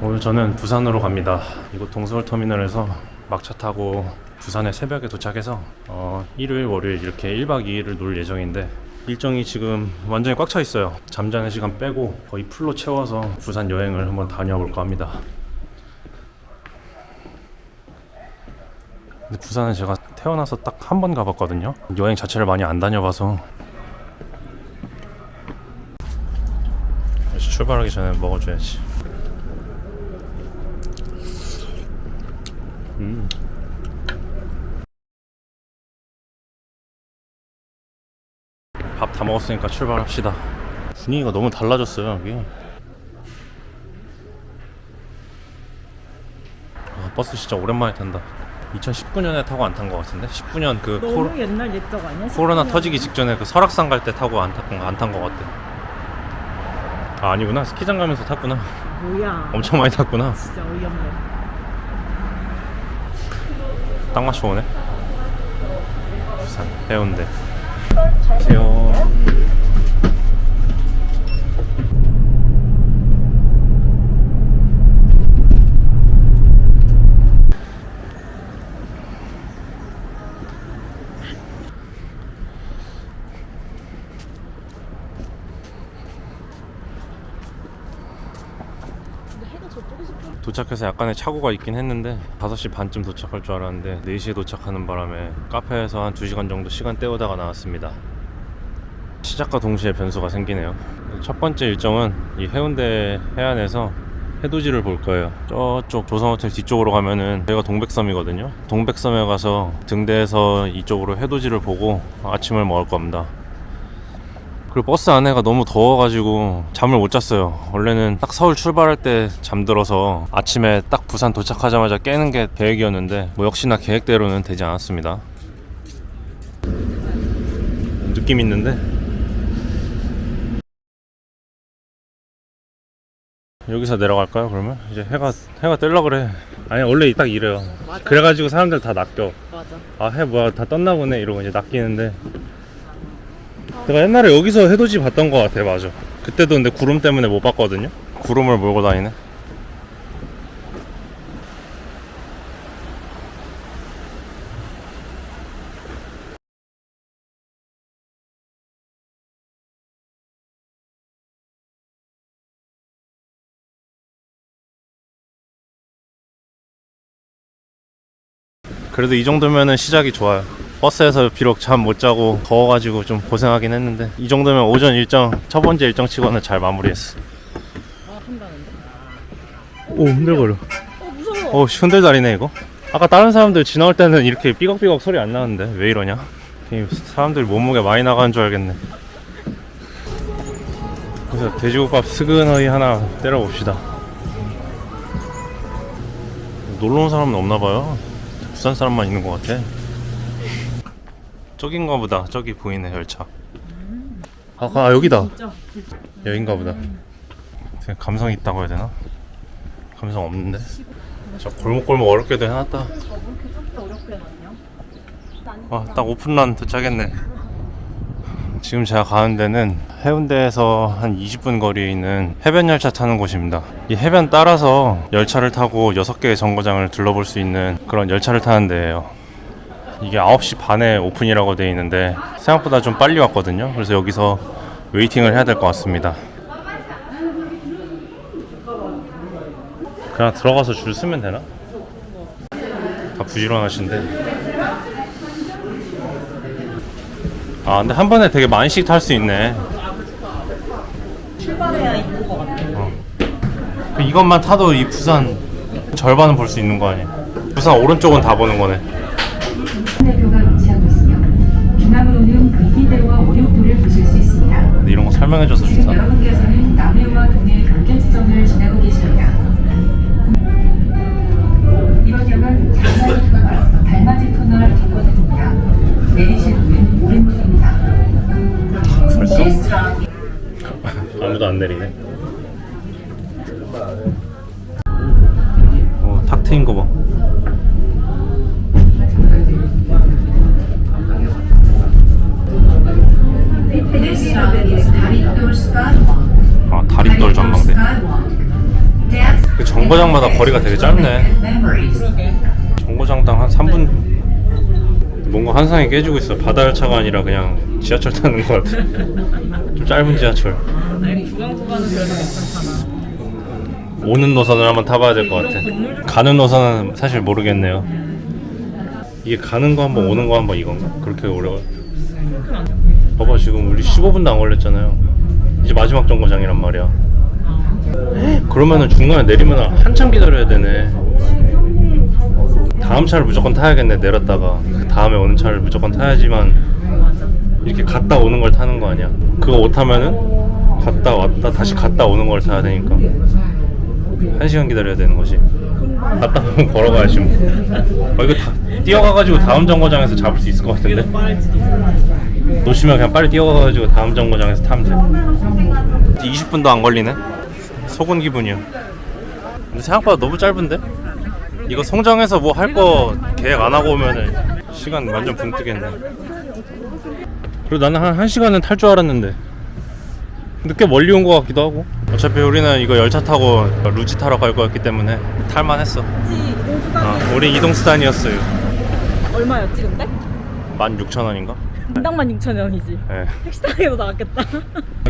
오늘 저는 부산으로 갑니다. 이곳 동서울터미널에서 막차 타고 부산에 새벽에 도착해서 일요일, 월요일 이렇게 1박 2일을 놀 예정인데 일정이 지금 완전히 꽉 차 있어요. 잠자는 시간 빼고 거의 풀로 채워서 부산 여행을 한번 다녀볼까 합니다. 근데 부산은 제가 태어나서 딱 한 번 가봤거든요. 여행 자체를 많이 안 다녀봐서. 출발하기 전에 먹어줘야지. 밥 다 먹었으니까 출발합시다. 분위기가 너무 달라졌어요 여기. 버스 진짜 오랜만에 탄다. 2019년에 타고 안 탄 것 같은데? 19년 그 너무 옛날 옛적 아니야? 코로나 터지기 직전에 그 설악산 갈 때 타고 안 탄 것 같아. 아, 아니구나. 스키장 가면서 탔구나. 뭐야? 엄청 많이 탔구나. 진짜 어이없네. 딱 맞춰 오네. 부산 해운대. 안녕하세요. 도착해서 약간의 착오가 있긴 했는데 5시 반쯤 도착할 줄 알았는데 4시에 도착하는 바람에 카페에서 한 2시간 정도 시간 때우다가 나왔습니다. 시작과 동시에 변수가 생기네요. 첫 번째 일정은 이 해운대 해안에서 해돋이를 볼 거예요. 저쪽 조선호텔 뒤쪽으로 가면은 여기가 동백섬이거든요. 동백섬에 가서 등대에서 이쪽으로 해돋이를 보고 아침을 먹을 겁니다. 그리고 버스 안에가 너무 더워가지고 잠을 못 잤어요. 원래는 딱 서울 출발할 때 잠들어서 아침에 딱 부산 도착하자마자 깨는 게 계획이었는데 뭐 역시나 계획대로는 되지 않았습니다. 느낌 있는데 여기서 내려갈까요? 그러면 이제 해가 뜰라 그래. 아니 원래 딱 이래요. 맞아. 그래가지고 사람들 다 낚여. 맞아. 아, 해 뭐야 다 떴나 보네 이러고 이제 낚이는데 내가 옛날에 여기서 해돋이 봤던 것 같아. 맞아. 그때도 근데 구름 때문에 못 봤거든요. 구름을 몰고 다니네. 그래도 이 정도면은 시작이 좋아요. 버스에서 비록 잠 못 자고 더워가지고 좀 고생하긴 했는데 이 정도면 오전 일정 첫 번째 일정 치고는 잘 마무리했어. 아, 한다는데? 오, 흔들거려. 무서워. 흔들다리네 이거. 아까 다른 사람들 지나올 때는 이렇게 삐걱삐걱 소리 안 나는데 왜 이러냐? 사람들이 몸무게 많이 나가는 줄 알겠네. 그래서 돼지국밥 스근하게 하나 때려봅시다. 놀러 온 사람은 없나봐요. 부산 사람만 있는 것 같아. 저긴가 보다. 저기 보이네 열차. 아, 여기다. 여긴가 보다. 되게 감성이 있다고 해야 되나? 감성 없는데? 저 골목골목 어렵게도 해놨다. 아, 딱 오픈런 도착했네. 지금 제가 가는 데는 해운대에서 한 20분 거리에 있는 해변 열차 타는 곳입니다. 이 해변 따라서 열차를 타고 6개의 정거장을 둘러볼 수 있는 그런 열차를 타는 데예요. 이게 9시 반에 오픈이라고 되어 있는데 생각보다 좀 빨리 왔거든요. 그래서 여기서 웨이팅을 해야 될 것 같습니다. 그냥 들어가서 줄 서면 되나? 다 부지런하신데. 아, 근데 한 번에 되게 많이씩 탈 수 있네. 출발해야 있는 것 같아. 이것만 타도 이 부산 절반은 볼 수 있는 거 아니야? 부산 오른쪽은 다 보는 거네. 대교가 위치하고 있으며 중앙으로는 금희대와 오륙도를 보실 수 있습니다. 근데 이런 거 설명해줘서 지금 좋다. 여러분께서는 남해와 동해 경계 지점을 지나고 계십니다. 이번 역은 달맞이 터널 뒷거든입니다. 내리실 문은 오른쪽입니다. 벌써? 아무도 안 내리네. 탁 트인 거 봐. 아, 다리돌 전망대. 그 정거장마다 거리가 되게 짧네. 정거장당 한 3분. 뭔가 환상이 깨지고 있어. 바다 열차가 아니라 그냥 지하철 타는 것 같아. 좀 짧은 지하철. 아니 구간구간은 그래도 괜찮잖아. 오는 노선을 한번 타봐야 될 것 같아. 가는 노선은 사실 모르겠네요. 이게 가는 거 한번 오는 거 한번 이건가? 그렇게 오래 걸. 봐봐 지금 우리 15분도 안 걸렸잖아요. 이제 마지막 정거장이란 말이야. 그러면은 중간에 내리면 한참 기다려야 되네. 다음 차를 무조건 타야겠네. 내렸다가 그 다음에 오는 차를 무조건 타야지만 이렇게 갔다 오는 걸 타는 거 아니야. 그거 못하면은 갔다 왔다 다시 갔다 오는 걸 타야 되니까 1시간 기다려야 되는 거지. 갔다 오면 걸어가야지 뭐. 이거 다 뛰어가가지고 다음 정거장에서 잡을 수 있을 것 같은데. 놓치면 그냥 빨리 뛰어가가지고 다음 정거장에서 타면 돼. 20분도 안 걸리네. 속은 기분이야. 근데 생각보다 너무 짧은데? 이거 송정에서 뭐 할 거 계획 안 하고 오면은 시간 완전 붕 뜨겠네. 그리고 나는 한 1시간은 탈 줄 알았는데 늦게 멀리 온 거 같기도 하고. 어차피 우리는 이거 열차 타고 루지 타러 갈 거였기 때문에 탈만했어. 우리 이동수단이었어요. 얼마였지 근데? 16,000원인가? 인당만 6,000원이지. 네. 택시 타기도 나왔겠다.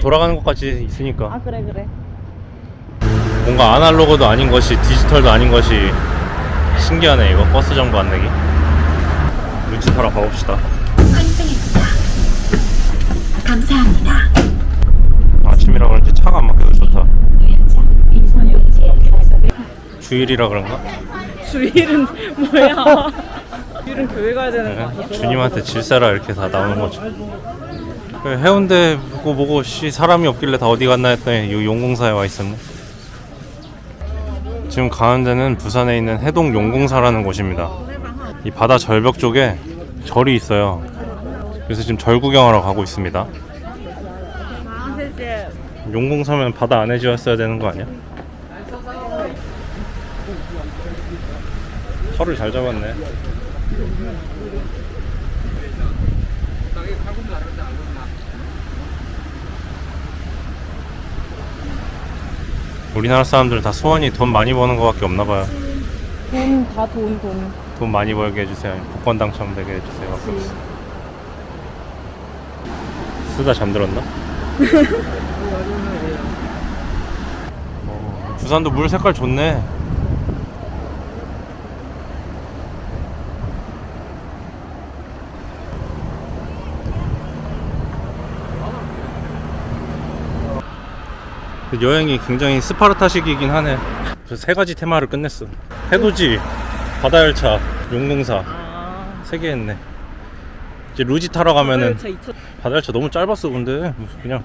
돌아가는 것까지 있으니까. 아 그래. 뭔가 아날로그도 아닌 것이 디지털도 아닌 것이 신기하네. 이거 버스 정보 안내기. 루지 타러 가봅시다. 감사합니다. 아침이라 그런지 차가 안 막혀서 좋다. 주일이라 그런가? 주일은 뭐야? 주일은 교회 가야 되는 거 아니야? 주님한테 질사라 이렇게 다 나오는 거죠. 그래, 해운대 보고 사람이 없길래 다 어디 갔나 했더니 이 용궁사에 와 있었네. 지금 가는 데는 부산에 있는 해동 용궁사라는 곳입니다. 이 바다 절벽 쪽에 절이 있어요. 그래서 지금 절 구경하러 가고 있습니다. 용궁사면 바다 안에 지었어야 되는 거 아니야? 털을 잘 잡았네. 우리나라 사람들은 다 소원이 돈 많이 버는 거밖에 없나 봐요. 돈 많이 벌게 해주세요. 복권 당첨되게 해주세요. 밖에 없어. 쓰다 잠들었나? 부산도 물 색깔 좋네. 여행이 굉장히 스파르타식이긴 하네. 그래서 3가지 테마를 끝냈어. 해돋이, 바다열차, 용궁사 3개 했네. 이제 루지 타러 가면은 바다열차 너무 짧았어. 근데 그냥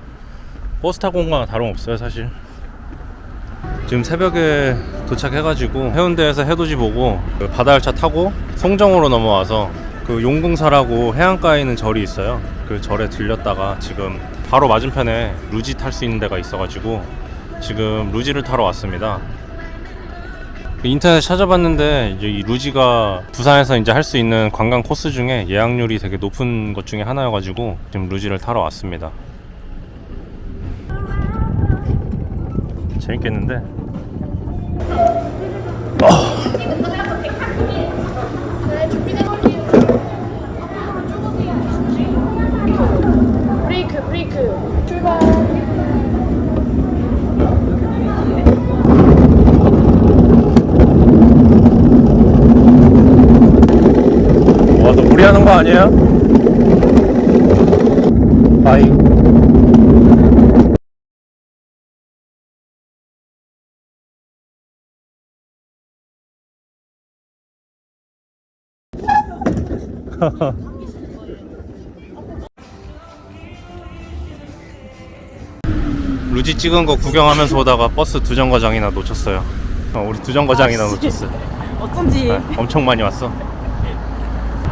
버스 타고 온 거랑 다름없어요 사실. 지금 새벽에 도착해가지고 해운대에서 해돋이 보고 그 바다열차 타고 송정으로 넘어와서 그 용궁사라고 해안가에 있는 절이 있어요. 그 절에 들렸다가 지금 바로 맞은편에 루지 탈 수 있는 데가 있어가지고 지금 루지를 타러 왔습니다. 인터넷 찾아봤는데 이제 이 루지가 부산에서 이제 할 수 있는 관광 코스 중에 예약률이 되게 높은 것 중에 하나여가지고 지금 루지를 타러 왔습니다. 재밌겠는데? 브레이크 출발. 와, 너 무리하는 거 아니야? 빠이. 루지 찍은 거 구경하면서 오다가 버스 2정거장이나 놓쳤어요. 우리 2정거장이나 놓쳤어요. 어쩐지. 네, 엄청 많이 왔어.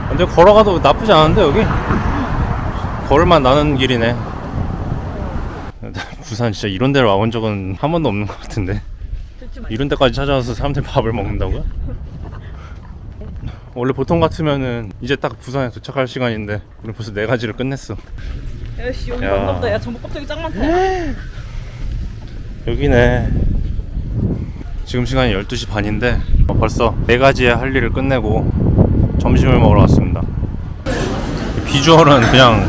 근데 걸어가도 나쁘지 않은데 여기? 걸을만 나는 길이네. 부산 진짜 이런 데를 와본 적은 한 번도 없는 것 같은데. 이런 데까지 찾아와서 사람들이 밥을 먹는다고요? 원래 보통 같으면은 이제 딱 부산에 도착할 시간인데 우리 벌써 4가지를 끝냈어. 야씨 여기 야. 맞나 보다. 야 전복 껍데기 짱 많다. 여기네. 지금 시간이 12시 반인데 벌써 4가지의 할 일을 끝내고 점심을 먹으러 왔습니다. 비주얼은 그냥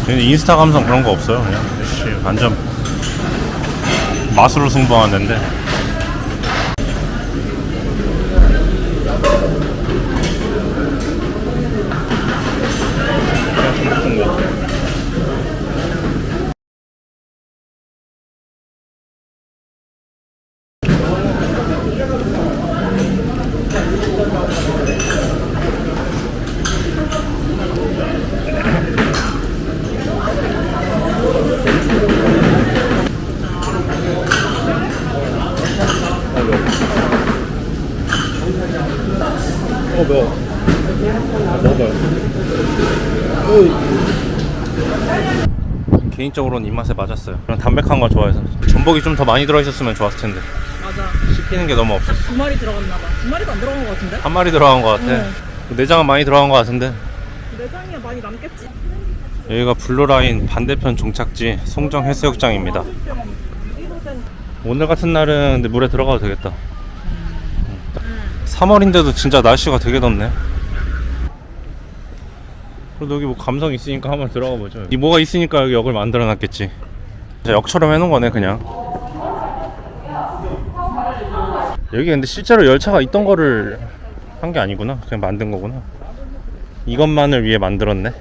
인스타 감성 그런 거 없어요. 그냥 완전 맛으로 승부하는 데인데 개인적으로는 입맛에 맞았어요. 그냥 담백한 거 좋아해서 전복이 좀 더 많이 들어있었으면 좋았을 텐데 맞아. 씹히는 게 너무 없었어. 2마리 들어갔나 봐. 2마리도 안 들어간 것 같은데? 한 마리 들어간 거 같아. 내장은 많이 들어간 거 같은데. 내장이 많이 남겠지. 여기가 블루라인 반대편 종착지 송정 해수욕장입니다. 오늘 같은 날은 근데 물에 들어가도 되겠다. 3월인데도 진짜 날씨가 되게 덥네. 그래도 여기 뭐 감성 있으니까 한번 들어가 보죠. 이 뭐가 있으니까 여기 역을 만들어 놨겠지. 역처럼 해놓은 거네 그냥. 여기 근데 실제로 열차가 있던 거를 한 게 아니구나. 그냥 만든 거구나. 이것만을 위해 만들었네.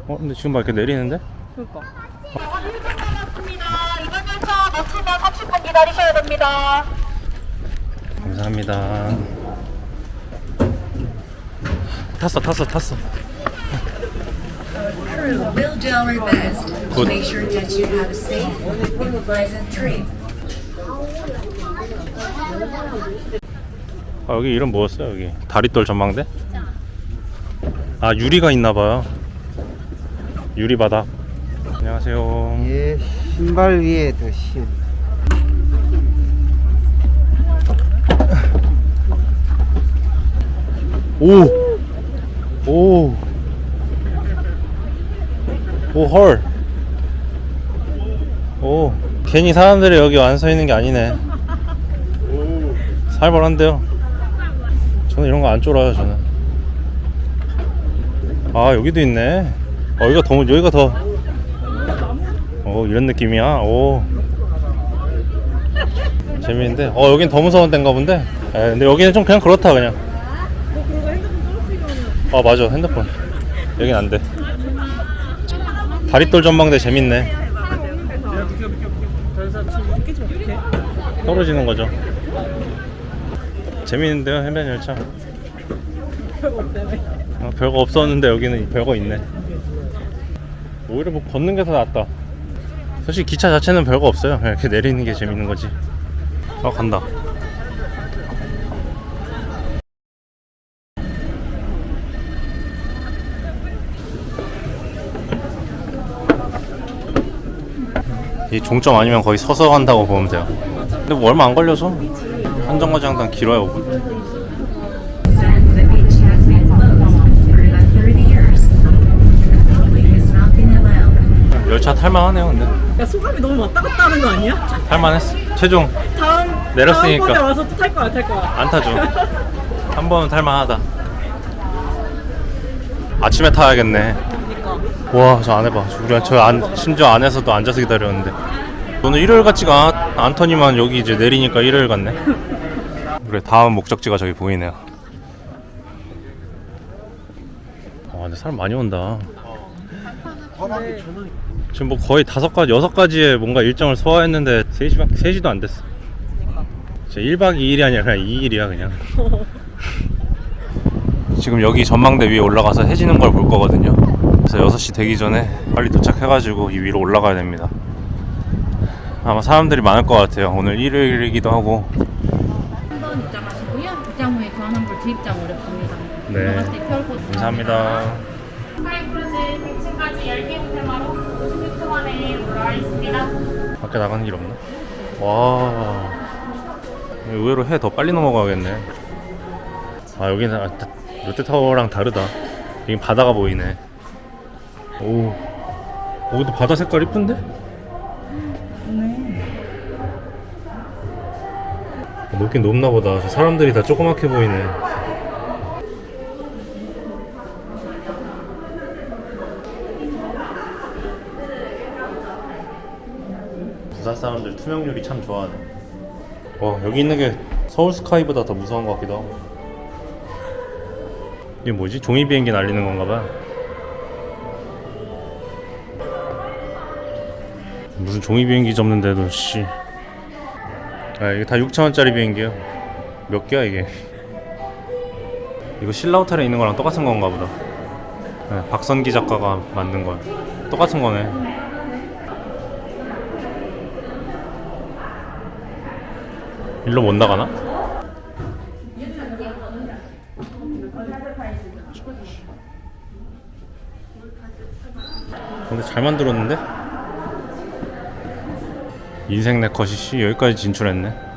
근데 지금 막 이렇게 내리는데? 그러니까. 이번 열차 놓치면 30분 기다리셔야 됩니다. 감사합니다. 탔어. Crew will do our best to Good. make sure that you have a safe and pleasant trip. 여기 이름 뭐였어요? 여기 다리돌 전망대? 아 유리가 있나봐요. 유리바닥. 안녕하세요. 예, 신발 위에 더 신. 오, 헐. 오, 괜히 사람들이 여기 안 서 있는 게 아니네. 살벌한데요. 저는 이런 거 안 쫄아요, 저는. 아, 여기도 있네. 여기가 더. 이런 느낌이야. 오. 재밌는데. 여긴 더 무서운 데인가 본데. 근데 여기는 좀 그냥 그렇다, 그냥. 그러고 핸드폰 떨어뜨리면은. 맞아, 핸드폰. 여긴 안 돼. 다리돌 전망대 재밌네. 느끼지 어떡해? 떨어지는 거죠. 재밌는데요, 해변 열차. 별거 없다며. 별거 없었는데 여기는 별거 있네. 오히려 뭐 걷는 게 더 낫다. 사실 기차 자체는 별거 없어요. 그냥 이렇게 내리는 게 재밌는 거지. 간다. 이 종점 아니면 거의 서서 간다고 보면 돼요. 근데 뭐 얼마 안 걸려서 한정거장당 길어요. 5분. The beach has been closed for about 30 years. The public has not been allowed. 열차 탈만하네요. 근데 야, 소감이 너무 왔다 갔다 하는 거 아니야? 탈만했어. 최종 내렸으니까. 다음번에 와서 또 탈 거야. 안 타죠. 한 번은 탈만하다. 아침에 타야겠네. 그러니까. 와, 저 안 해봐. 심지어 안에서도 앉아서 기다렸는데. 저는 일요일 같지가 않더니만 여기 이제 내리니까 일요일 같네. 그래, 다음 목적지가 저기 보이네요. 근데 사람 많이 온다. 지금 뭐 거의 5가지, 6가지의 뭔가 일정을 소화했는데 3시도 안 됐어. 진짜 1박 2일이 아니라 그냥 2일이야 그냥. 지금 여기 전망대 위에 올라가서 해지는 걸 볼 거거든요. 그래서 6시 되기 전에 빨리 도착해가지고 이 위로 올라가야 됩니다. 아마 사람들이 많을 것 같아요. 오늘 일요일이기도 하고. 한번 입장하시고요. 입장 후에 교환환불 재입장 어렵습니다. 네. 올라갔을 때 QR 코드 감사합니다. 스카이크루즈 1층까지 10개 호텔마로 50분 만에 올라와 있습니다. 밖에 나가는 길 없나? 와, 의외로 해 더 빨리 넘어가겠네. 여기는 롯데타워랑 다르다. 여긴 바다가 보이네. 오, 근데 바다 색깔 이쁜데? 높네. 높긴 높나 보다. 저 사람들이 다 조그맣게 보이네. 부산 사람들 투명 유리 참 좋아하네. 와, 여기 있는 게 서울 스카이보다 더 무서운 것 같기도 하고. 이게 뭐지? 종이 비행기 날리는 건가 봐. 무슨 종이 비행기 접는데도 씨. 아, 이게 다 6,000원짜리 비행기야. 몇 개야 이게? 이거 신라호텔에 있는 거랑 똑같은 건가 보다. 네, 박선기 작가가 만든 거야. 똑같은 거네. 일로 못 나가나? 근데 잘 만들었는데? 인생 내 컷이 씨 여기까지 진출했네.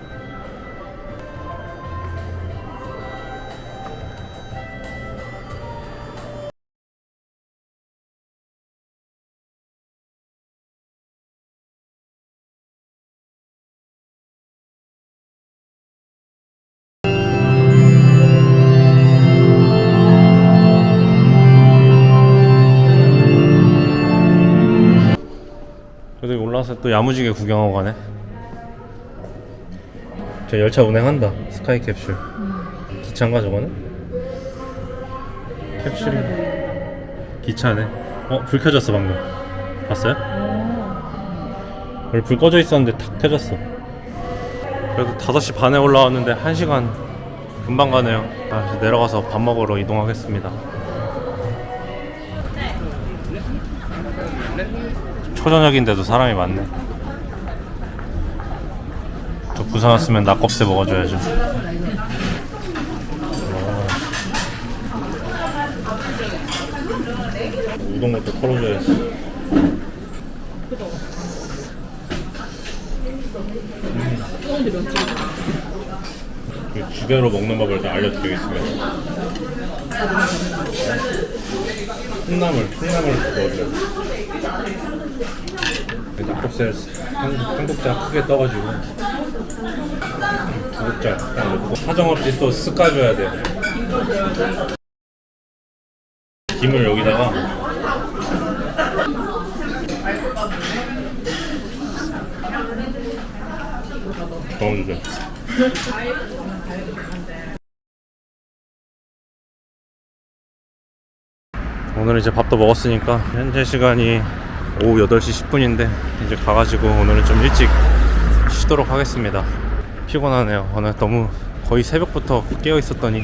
그래도 올라와서 또 야무지게 구경하고 가네. 저 열차 운행한다. 스카이 캡슐. 기차인가 저거는? 캡슐이 기차네. 불 켜졌어 방금. 봤어요? 원래 불 꺼져 있었는데 탁 켜졌어. 그래도 5시 반에 올라왔는데 1시간 금방 가네요. 이제 내려가서 밥 먹으러 이동하겠습니다. 초저녁인데도 사람이 많네. 저 부산 왔으면 낙곱새 먹어줘야죠. 우동 것도 털어줘야지. 주배로 먹는 법을 다 알려드리겠습니다. 콩나물 넣어줘요. 낙곱새를 한 국자 크게 떠가지고 2국자 딱 넣고 사정없이 또 쓱까줘야 돼요. 김을 여기다가 넣어주세요. 오늘 이제 밥도 먹었으니까 현재 시간이 오후 8시 10분인데 이제 가가지고 오늘은 좀 일찍 쉬도록 하겠습니다. 피곤하네요. 오늘 너무 거의 새벽부터 깨어 있었더니